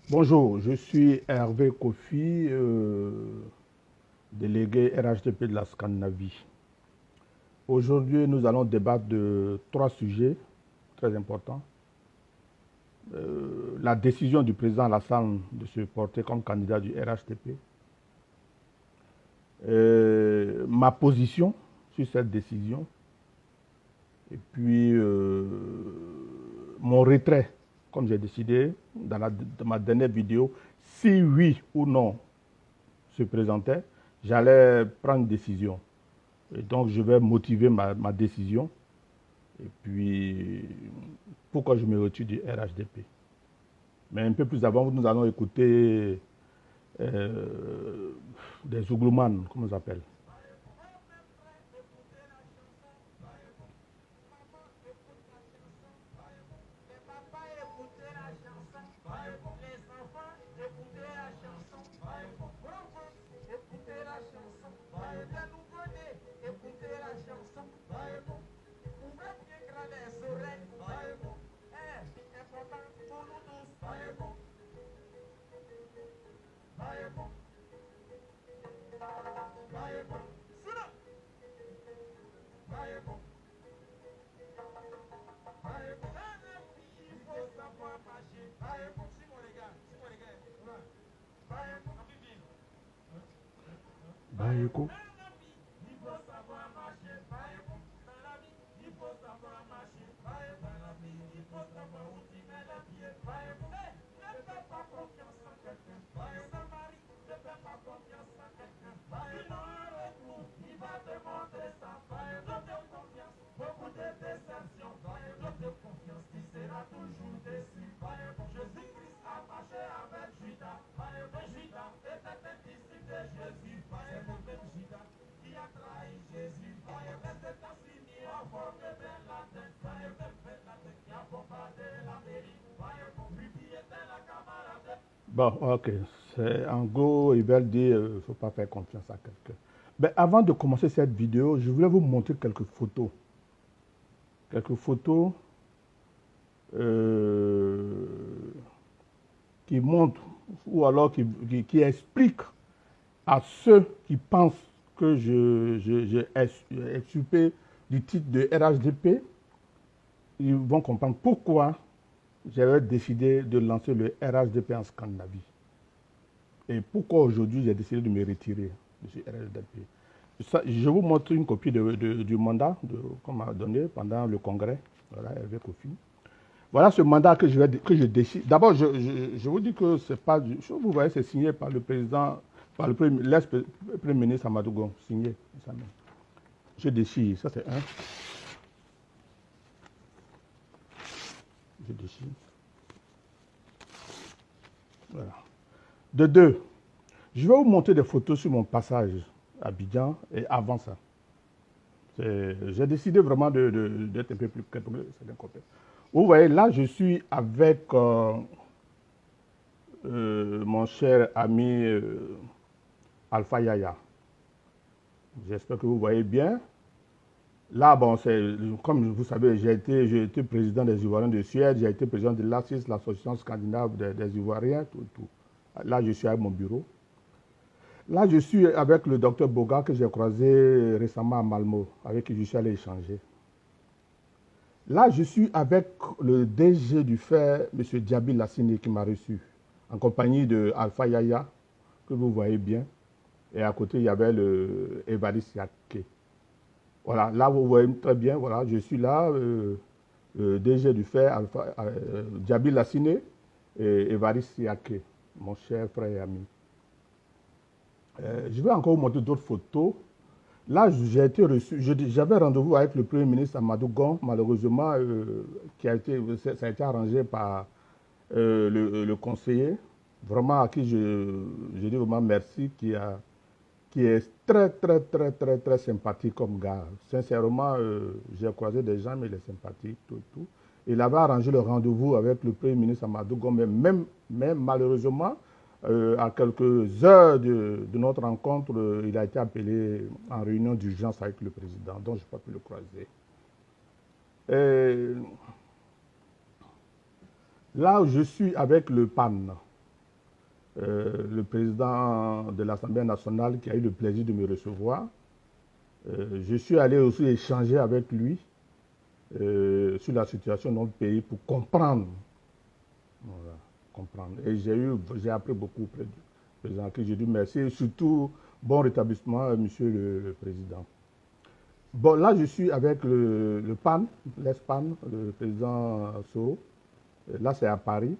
Bonjour, je suis Hervé Kofi, délégué RHDP de la Scandinavie. Aujourd'hui, nous allons débattre de trois sujets très importants. La décision du président Alassane de se porter comme candidat du RHDP. Ma position sur cette décision. Et puis, mon retrait, comme j'ai décidé dans ma dernière vidéo, si oui ou non se présentait, j'allais prendre une décision. Et donc, je vais motiver ma décision. Et puis, pourquoi je me retire du RHDP. Mais un peu plus avant, nous allons écouter des Zouglouman, comment on s'appelle. Baïko. Bon, ok. En gros, ils veulent dire qu'il ne faut pas faire confiance à quelqu'un. Mais avant de commencer cette vidéo, je voulais vous montrer quelques photos. Quelques photos qui montrent ou alors qui expliquent à ceux qui pensent que j'ai exculpé du titre de RHDP, ils vont comprendre pourquoi j'avais décidé de lancer le RHDP en Scandinavie. Et pourquoi aujourd'hui j'ai décidé de me retirer de ce RHDP. Je vous montre une copie du mandat qu'on m'a donné pendant le congrès, voilà, Hervé Kofi. Voilà ce mandat que je décide. D'abord, je vous dis que c'est pas du. Vous voyez, c'est signé par le président, par l'ex-premier ministre Amadou Gon, signé. Je déchire, ça c'est un. Je déchire. Voilà. De deux, je vais vous montrer des photos sur mon passage à Abidjan et avant ça. J'ai décidé vraiment d'être un peu plus complet. Vous voyez, là, je suis avec mon cher ami Alpha Yaya. J'espère que vous voyez bien. Là, bon, comme vous savez, j'ai été président des Ivoiriens de Suède, j'ai été président de l'ASIS, l'association scandinave des Ivoiriens, tout. Là, je suis avec mon bureau. Là, je suis avec le docteur Boga que j'ai croisé récemment à Malmo, avec qui je suis allé échanger. Là, je suis avec le DG du FER, M. Diaby Lassine, qui m'a reçu, en compagnie de Alpha Yaya, que vous voyez bien. Et à côté, il y avait le Evariste Yaké. Voilà, là, vous voyez très bien, voilà, je suis là, le DG du FER, Diaby Lassine et Evariste Yaké, mon cher frère et ami. Je vais encore vous montrer d'autres photos. Là, j'ai été reçu, j'avais rendez-vous avec le Premier ministre Amadou Gon, malheureusement, ça a été arrangé par le conseiller, vraiment à qui je dis vraiment merci, qui est très sympathique comme gars. Sincèrement, j'ai croisé des gens, mais il est sympathique, tout. Il avait arrangé le rendez-vous avec le Premier ministre Amadou Gon, mais même malheureusement, à quelques heures de notre rencontre, il a été appelé en réunion d'urgence avec le président, donc je n'ai pas pu le croiser. Et là, je suis avec le PAN. le président de l'Assemblée nationale qui a eu le plaisir de me recevoir. Je suis allé aussi échanger avec lui sur la situation de notre pays pour comprendre. Voilà, comprendre. Et j'ai appris beaucoup auprès du président à qui j'ai dit merci et surtout bon rétablissement, monsieur le président. Bon, là, je suis avec le PAN, l'ESPAN, le président Soro. Là, c'est à Paris.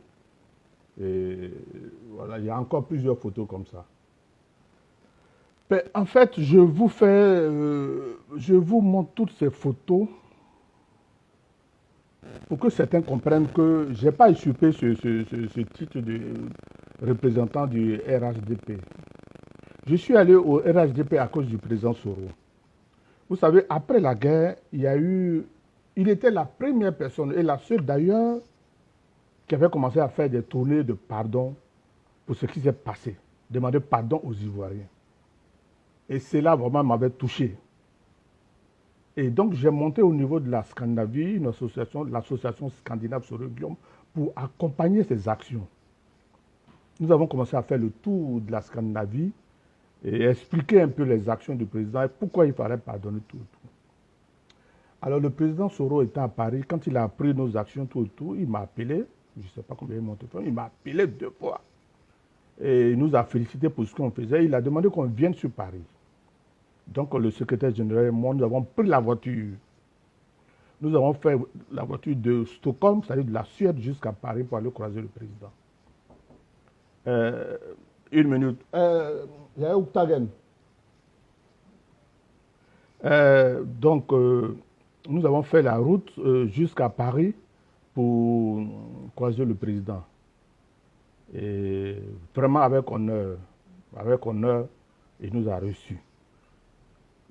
Et voilà, il y a encore plusieurs photos comme ça. Mais en fait, je vous montre toutes ces photos pour que certains comprennent que je n'ai pas usurpé ce titre de représentant du RHDP. Je suis allé au RHDP à cause du président Soro. Vous savez, après la guerre, il était la première personne et la seule d'ailleurs qui avait commencé à faire des tournées de pardon pour ce qui s'est passé, demander pardon aux Ivoiriens. Et cela vraiment m'avait touché. Et donc j'ai monté au niveau de la Scandinavie, une association, l'association scandinave Soro-Guillaume, pour accompagner ces actions. Nous avons commencé à faire le tour de la Scandinavie et expliquer un peu les actions du président et pourquoi il fallait pardonner tout. Alors le président Soro était à Paris, quand il a appris nos actions tout, il m'a appelé, je ne sais pas combien il m'a téléphone, il m'a appelé 2 fois. Et il nous a félicité pour ce qu'on faisait. Il a demandé qu'on vienne sur Paris. Donc le secrétaire général et moi, nous avons pris la voiture. Nous avons fait la voiture de Stockholm, c'est-à-dire de la Suède jusqu'à Paris pour aller croiser le président. Une minute. Il y a Octagen. Donc, nous avons fait la route jusqu'à Paris pour croiser le président. Et vraiment avec honneur, il nous a reçus.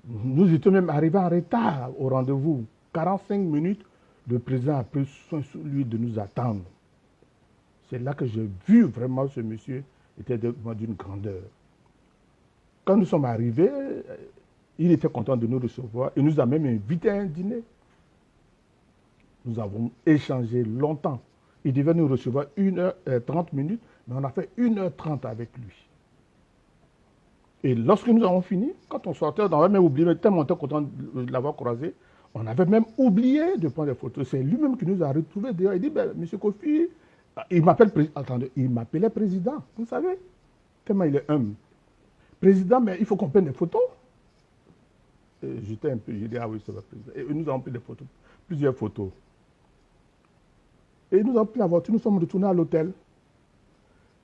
Nous étions même arrivés en retard au rendez-vous. 45 minutes, le président a pris soin sur lui de nous attendre. C'est là que j'ai vu vraiment ce monsieur était d'une grandeur. Quand nous sommes arrivés, il était content de nous recevoir. Il nous a même invités à un dîner. Nous avons échangé longtemps. Il devait nous recevoir 1h30 minutes, mais on a fait 1h30 avec lui. Et lorsque nous avons fini, quand on sortait, on avait même oublié, tellement on était content de l'avoir croisé, on avait même oublié de prendre des photos. C'est lui-même qui nous a retrouvés dehors. Il dit, ben, monsieur Kofi, il m'appelait président, vous savez, tellement il est humble. Président, mais il faut qu'on prenne des photos. J'étais un peu, j'ai dit, ah oui, c'est le président. Et nous avons pris des photos, plusieurs photos. Et nous avons pris la voiture, nous sommes retournés à l'hôtel.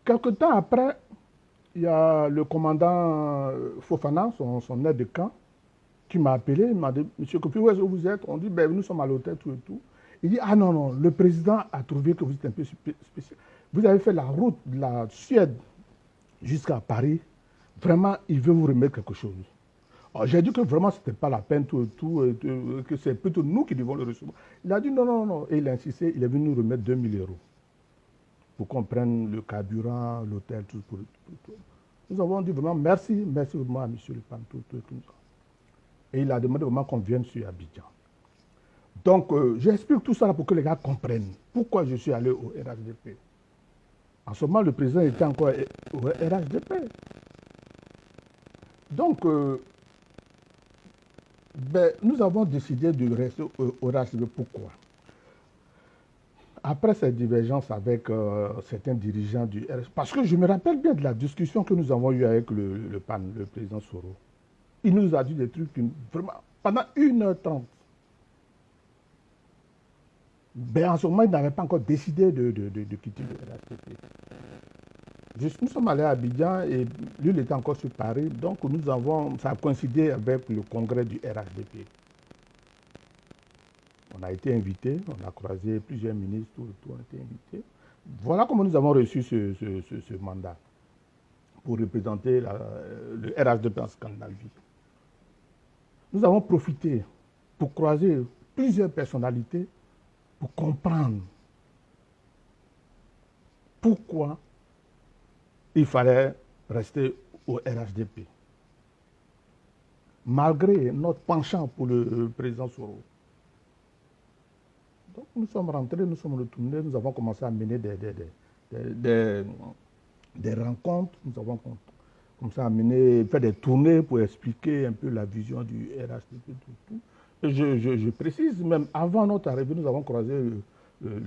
Quelque temps après, il y a le commandant Fofana, son aide de camp, qui m'a appelé, il m'a dit, monsieur Kofi, où est-ce que vous êtes? On dit, ben, nous sommes à l'hôtel, tout et tout. Il dit, ah non, non, le président a trouvé que vous êtes un peu spécial. Vous avez fait la route de la Suède jusqu'à Paris. Vraiment, il veut vous remettre quelque chose. J'ai dit que vraiment, ce n'était pas la peine, tout, que c'est plutôt nous qui devons le recevoir. Il a dit non, non, non. Et il a insisté, il est venu nous remettre 2000 € pour qu'on prenne le carburant, l'hôtel, tout, tout. Nous avons dit vraiment merci vraiment à M. Le Pan, tout. Et il a demandé vraiment qu'on vienne sur Abidjan. Donc, j'explique tout ça là pour que les gars comprennent pourquoi je suis allé au RHDP. En ce moment, le président était encore au RHDP. Donc, nous avons décidé de rester au RHDP. Pourquoi? Après cette divergence avec certains dirigeants du RHDP, parce que je me rappelle bien de la discussion que nous avons eue avec le PAN, le président Soro. Il nous a dit des trucs vraiment pendant 1h30. Ben, en ce moment, il n'avait pas encore décidé de quitter le RHDP. Nous sommes allés à Abidjan et lui, il était encore sur Paris. Donc, ça a coïncidé avec le congrès du RHDP. On a été invités, on a croisé plusieurs ministres, tout a été invité. Voilà comment nous avons reçu ce mandat pour représenter le RHDP en Scandinavie. Nous avons profité pour croiser plusieurs personnalités pour comprendre pourquoi il fallait rester au RHDP. Malgré notre penchant pour le président Soro. Donc nous sommes rentrés, nous sommes retournés, nous avons commencé à mener des rencontres, nous avons comme ça amené, fait des tournées pour expliquer un peu la vision du RHDP, tout. Et je précise, même avant notre arrivée, nous avons croisé le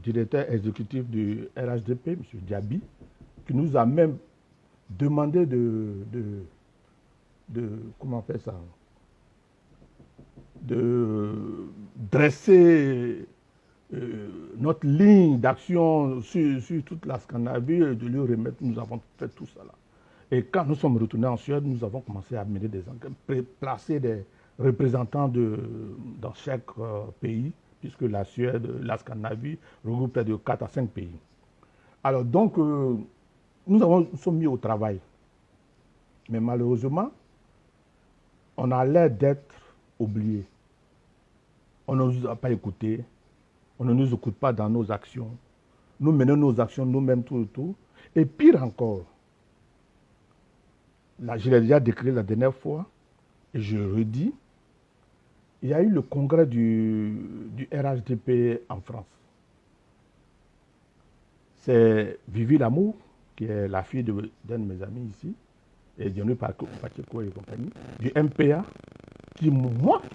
directeur exécutif du RHDP, M. Diaby, qui nous a même demandé comment on fait ça, de dresser notre ligne d'action sur toute la Scandinavie et de lui remettre. Nous avons fait tout ça là. Et quand nous sommes retournés en Suède, nous avons commencé à mener des enquêtes, placer des représentants dans chaque pays, puisque la Suède, la Scandinavie regroupe près de 4 à 5 pays. Alors donc, nous sommes mis au travail. Mais malheureusement, on a l'air d'être oubliés. On ne nous a pas écoutés. On ne nous écoute pas dans nos actions. Nous menons nos actions nous-mêmes tout le tour. Et pire encore, là, je l'ai déjà décrit la dernière fois, et je le redis, il y a eu le congrès du RHDP en France. C'est Vivi Lamour, qui est la fille d'un de mes amis ici, et Dionou Pacheco et compagnie, du MPA, qui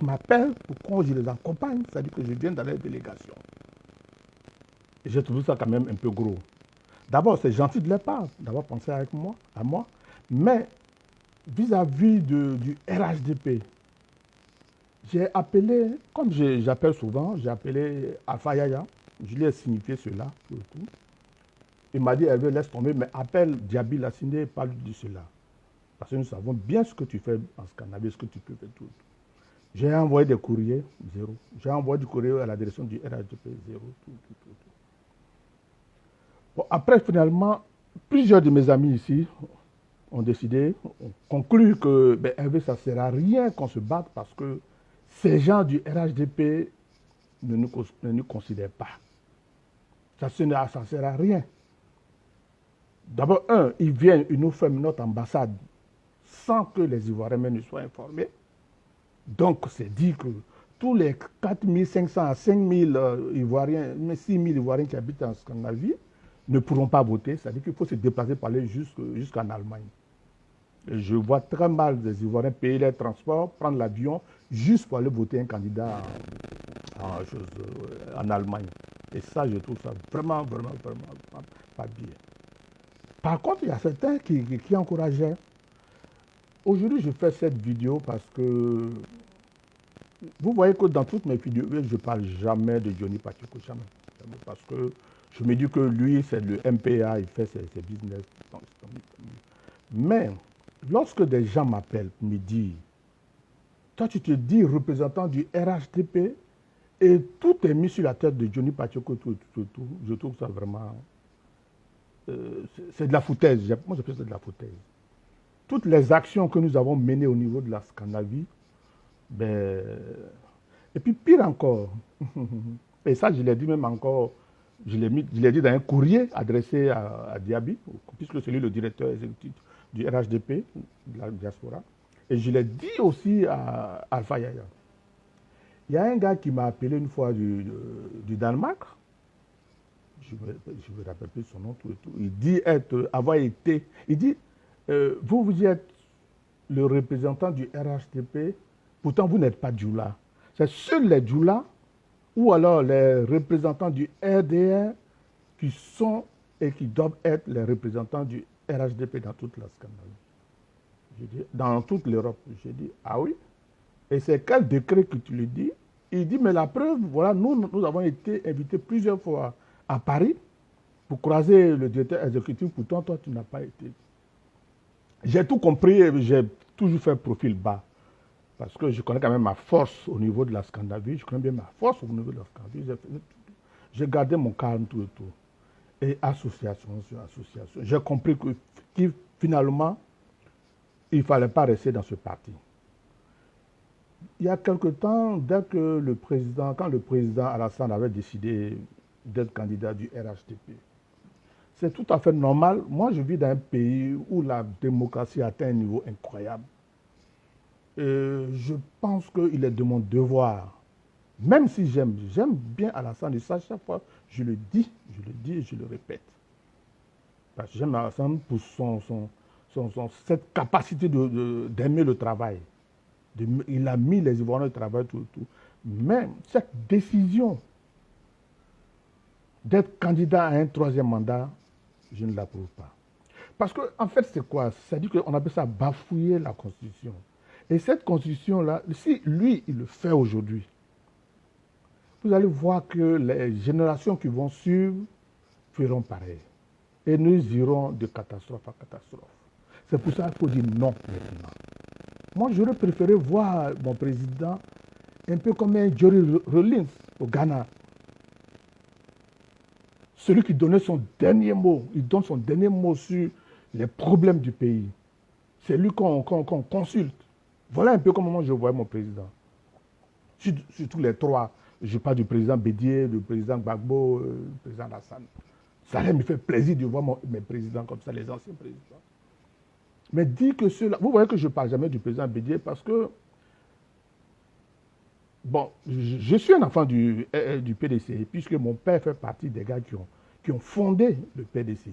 m'appelle pour qu'on je les accompagne, c'est-à-dire que je viens dans leur délégation. Et j'ai trouvé ça quand même un peu gros. D'abord, c'est gentil de leur part d'avoir pensé à moi, mais vis-à-vis du RHDP, j'ai appelé, comme j'appelle souvent, j'ai appelé Alpha Yaya, je lui ai signifié cela, tout le coup. Il m'a dit, Hervé, laisse tomber, mais appelle Diaby Lassindé et parle de cela. Parce que nous savons bien ce que tu fais en Scandinavie, ce que tu peux faire tout. J'ai envoyé des courriers, zéro. J'ai envoyé du courrier à la direction du RHDP, zéro, tout. Bon, après, finalement, plusieurs de mes amis ici ont décidé, ont conclu que Hervé, ça ne sert à rien qu'on se batte parce que ces gens du RHDP ne nous considèrent pas. Ça ne sert à rien. D'abord, ils viennent, ils nous ferment notre ambassade sans que les Ivoiriens même ne soient informés. Donc, c'est dit que tous les 4500 à 5000 Ivoiriens, mais 6000 Ivoiriens qui habitent en Scandinavie ne pourront pas voter. C'est-à-dire qu'il faut se déplacer pour aller jusqu'en Allemagne. Et je vois très mal des Ivoiriens payer les transports, prendre l'avion, juste pour aller voter un candidat en Allemagne. Et ça, je trouve ça vraiment pas bien. Par contre, il y a certains qui encourageaient. Aujourd'hui, je fais cette vidéo parce que vous voyez que dans toutes mes vidéos, je ne parle jamais de Johnny Pacheco, jamais. Parce que je me dis que lui, c'est le MPA, il fait ses business. Mais lorsque des gens m'appellent, me disent, toi tu te dis représentant du RHDP et tout est mis sur la tête de Johnny Pacheco, tout, je trouve ça vraiment... c'est de la foutaise. Moi, je pense que c'est de la foutaise. Toutes les actions que nous avons menées au niveau de la Scandinavie, et puis pire encore, et ça je l'ai dit même encore, je l'ai dit dans un courrier adressé à Diaby, puisque c'est lui le directeur exécutif du RHDP, de la diaspora, et je l'ai dit aussi à Alpha Yaya. Il y a un gars qui m'a appelé une fois du Danemark, je ne me rappelle plus son nom, tout. Il dit avoir été, il dit, vous êtes le représentant du RHDP, pourtant vous n'êtes pas Djoula. C'est seuls les Djoula ou alors les représentants du RDR qui sont et qui doivent être les représentants du RHDP dans toute la Scandinavie. Je dis, dans toute l'Europe. J'ai dit, ah oui? Et c'est quel décret que tu le dis? Il dit, mais la preuve, voilà, nous avons été invités plusieurs fois à Paris pour croiser le directeur exécutif, pourtant toi tu n'as pas été. J'ai tout compris et j'ai toujours fait profil bas. Parce que je connais quand même ma force au niveau de la Scandinavie, je connais bien ma force au niveau de la Scandinavie. J'ai gardé mon calme tout et tout. Et association sur association. J'ai compris que finalement, il ne fallait pas rester dans ce parti. Il y a quelque temps, quand le président Alassane avait décidé d'être candidat du RHDP, c'est tout à fait normal. Moi, je vis dans un pays où la démocratie atteint un niveau incroyable. Je pense qu'il est de mon devoir, même si j'aime bien Alassane, et ça, chaque fois, je le dis et je le répète. Parce que j'aime Alassane pour cette capacité d'aimer le travail. Il a mis les Ivoiriens au travail, tout. Mais cette décision d'être candidat à un troisième mandat, je ne l'approuve pas. Parce qu'en en fait, c'est quoi? C'est-à-dire qu'on appelle ça bafouiller la Constitution. Et cette Constitution-là, si lui, il le fait aujourd'hui, vous allez voir que les générations qui vont suivre feront pareil. Et nous irons de catastrophe à catastrophe. C'est pour ça qu'il faut dire non maintenant. Moi, j'aurais préféré voir mon président un peu comme un Jerry Rawlings au Ghana. Celui qui donnait son dernier mot, il donne son dernier mot sur les problèmes du pays. C'est lui qu'on consulte. Voilà un peu comment moi je vois mon président. Surtout les trois. Je parle du président Bédié, du président Gbagbo, du président Alassane. Ça me fait plaisir de voir mes présidents comme ça, les anciens présidents. Mais dire que ceux-là... Vous voyez que je ne parle jamais du président Bédié parce que... Bon, je suis un enfant du PDCI, puisque mon père fait partie des gars qui ont fondé le PDCI.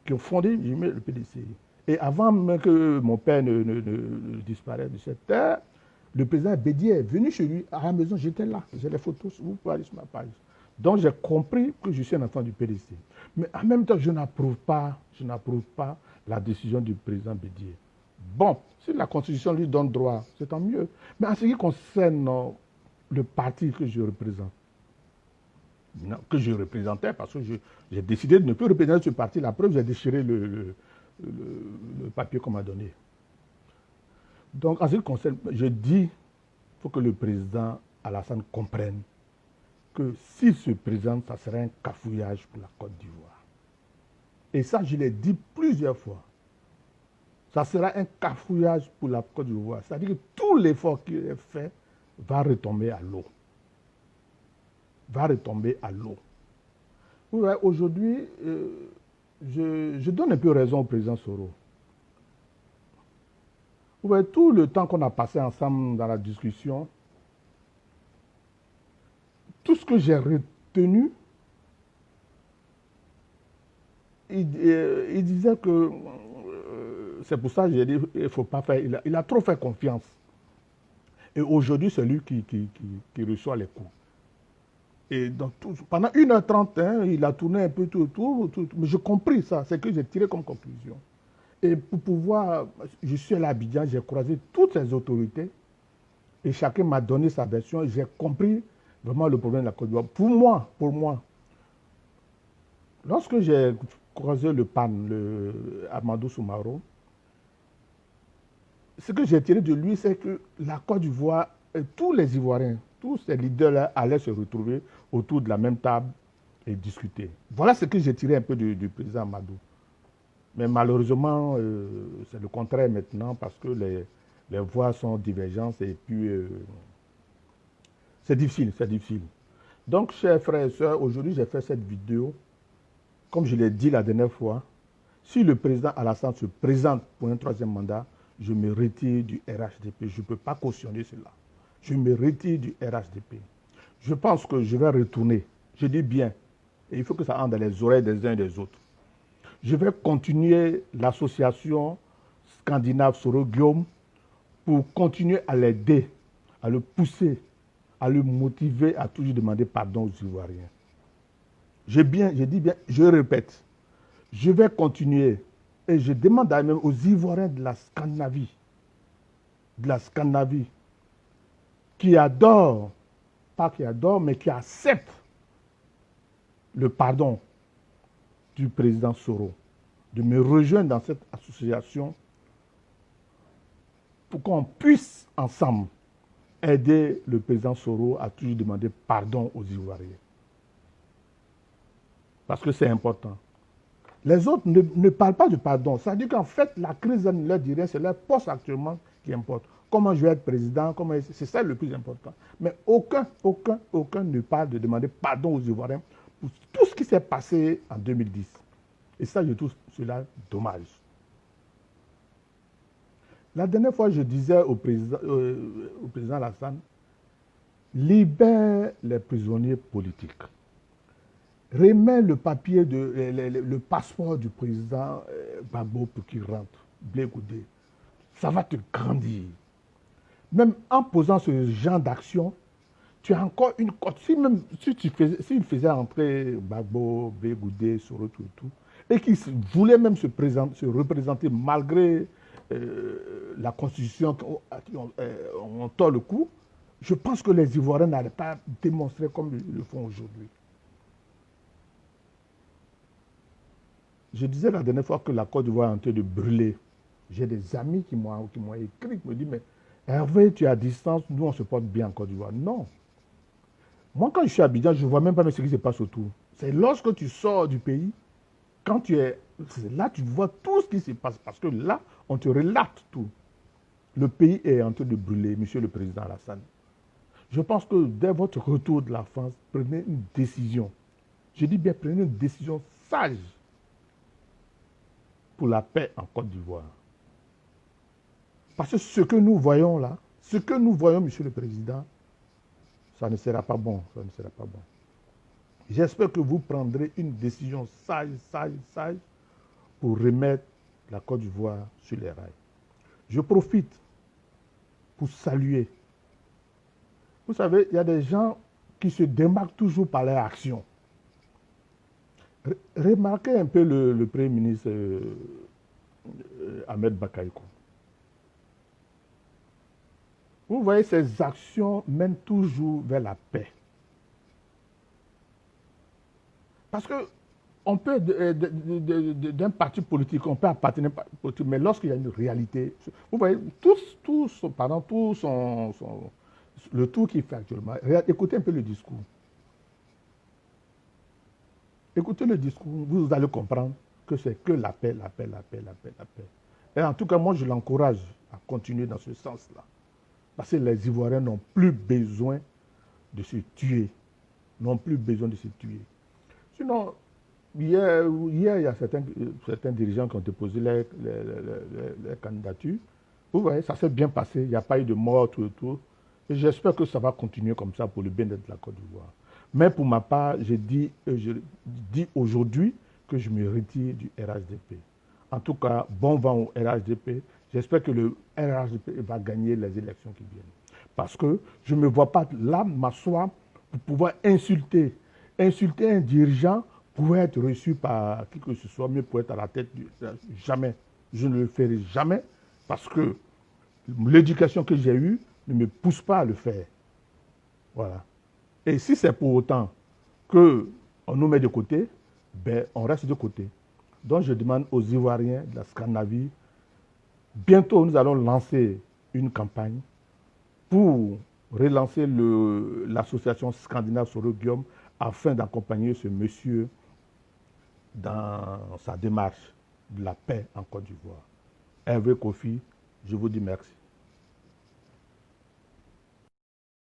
Qui ont fondé le PDCI. Et avant même que mon père ne disparaisse de cette terre, le président Bédié est venu chez lui à la maison, j'étais là, j'ai les photos, vous pouvez aller sur ma page. Donc j'ai compris que je suis un enfant du PDC. Mais en même temps, je n'approuve pas la décision du président Bédié. Bon, si la Constitution lui donne droit, c'est tant mieux. Mais en ce qui concerne le parti que je représente, que je représentais, parce que j'ai décidé de ne plus représenter ce parti, la preuve, j'ai déchiré le papier qu'on m'a donné. Donc, en ce qui concerne, je dis, il faut que le président Alassane comprenne que s'il se présente, ça serait un cafouillage pour la Côte d'Ivoire. Et ça, je l'ai dit plusieurs fois. Ça sera un cafouillage pour la Côte d'Ivoire. C'est-à-dire que tout l'effort qui est fait va retomber à l'eau. Va retomber à l'eau. Ouais, aujourd'hui, je donne un peu raison au président Soro. Vous voyez, tout le temps qu'on a passé ensemble dans la discussion, tout ce que j'ai retenu, il disait que c'est pour ça que j'ai dit il ne faut pas faire. Il a trop fait confiance. Et aujourd'hui, c'est lui qui reçoit les coups. Et pendant 1h30, hein, il a tourné un peu tout autour. Mais j'ai compris ça, c'est que j'ai tiré comme conclusion. Et pour pouvoir, je suis allé à Abidjan, j'ai croisé toutes ces autorités et chacun m'a donné sa version et j'ai compris vraiment le problème de la Côte d'Ivoire. Pour moi, lorsque j'ai croisé le PAN, le Amadou Soumaro, ce que j'ai tiré de lui, c'est que la Côte d'Ivoire, tous les Ivoiriens, tous ces leaders-là allaient se retrouver autour de la même table et discuter. Voilà ce que j'ai tiré un peu du président Amadou. Mais malheureusement, c'est le contraire maintenant parce que les voix sont divergentes et puis c'est difficile. Donc, chers frères et sœurs, aujourd'hui, j'ai fait cette vidéo. Comme je l'ai dit la dernière fois, si le président Alassane se présente pour un troisième mandat, je me retire du RHDP. Je ne peux pas cautionner cela. Je me retire du RHDP. Je pense que je vais retourner. Je dis bien. Et il faut que ça entre dans les oreilles des uns et des autres. Je vais continuer l'association scandinave Soro Guillaume pour continuer à l'aider, à le pousser, à le motiver à toujours demander pardon aux Ivoiriens. Je dis bien, je répète, je vais continuer et je demande même aux Ivoiriens de la Scandinavie, qui adorent, pas qui adorent, mais qui acceptent le pardon du président Soro, de me rejoindre dans cette association pour qu'on puisse ensemble aider le président Soro à toujours demander pardon aux Ivoiriens. Parce que c'est important. Les autres ne parlent pas de pardon. Ça veut dire qu'en fait, la crise ne leur dit rien, c'est leur poste actuellement qui importe. Comment je vais être président, c'est ça le plus important. Mais aucun ne parle de demander pardon aux Ivoiriens pour tout ce qui s'est passé en 2010. Et ça, je trouve cela dommage. La dernière fois, je disais au président Alassane, libère les prisonniers politiques. remets le papier, le passeport du président Gbagbo pour qu'il rentre, Blé Goudé. Ça va te grandir. Même en posant ce genre d'action, tu as encore une cote. S'il faisait entrer Gbagbo, Blé Goudé, Sorotou et tout, et qu'il voulait même se représenter malgré la constitution à qui on tord le cou, je pense que les Ivoiriens n'allaient pas démontrer comme ils le font aujourd'hui. Je disais la dernière fois que la Côte d'Ivoire est en train de brûler. J'ai des amis qui m'ont écrit, qui me disent, mais Hervé, tu es à distance, nous on se porte bien en Côte d'Ivoire. Non. Moi, quand je suis à Abidjan, je ne vois même pas ce qui se passe autour. C'est lorsque tu sors du pays, quand tu es là, tu vois tout ce qui se passe. Parce que là, on te relate tout. Le pays est en train de brûler, monsieur le président Alassane. Je pense que dès votre retour de la France, prenez une décision. Je dis bien, prenez une décision sage pour la paix en Côte d'Ivoire. Parce que ce que nous voyons là, ce que nous voyons, monsieur le président, ça ne sera pas bon. Ça ne sera pas bon. J'espère que vous prendrez une décision sage pour remettre la Côte d'Ivoire sur les rails. Je profite pour saluer. Vous savez, il y a des gens qui se démarquent toujours par leur action. Remarquez un peu le Premier ministre Ahmed Bakayoko. Vous voyez, ces actions mènent toujours vers la paix. Parce que on peut, d'un parti politique, on peut appartenir à un parti politique, mais lorsqu'il y a une réalité, vous voyez, le tour qu'il fait actuellement, écoutez un peu le discours. Écoutez le discours, vous allez comprendre que c'est que la paix, la paix, la paix, la paix, la paix. Et en tout cas, moi, je l'encourage à continuer dans ce sens-là. Parce que les Ivoiriens n'ont plus besoin de se tuer. N'ont plus besoin de se tuer. Sinon, hier il y a certains dirigeants qui ont déposé les candidatures. Vous voyez, ça s'est bien passé. Il n'y a pas eu de mort, tout. Et j'espère que ça va continuer comme ça pour le bien-être de la Côte d'Ivoire. Mais pour ma part, je dis aujourd'hui que je me retire du RHDP. En tout cas, bon vent au RHDP. J'espère que le RHDP va gagner les élections qui viennent. Parce que je ne me vois pas là m'asseoir pour pouvoir insulter un dirigeant pour être reçu par qui que ce soit, mais pour être à la tête jamais. Je ne le ferai jamais parce que l'éducation que j'ai eue ne me pousse pas à le faire. Voilà. Et si c'est pour autant qu'on nous met de côté, ben on reste de côté. Donc je demande aux Ivoiriens de la Scandinavie, bientôt nous allons lancer une campagne pour relancer l'association scandinave Sorogium afin d'accompagner ce monsieur dans sa démarche de la paix en Côte d'Ivoire. Hervé Kofi, je vous dis merci.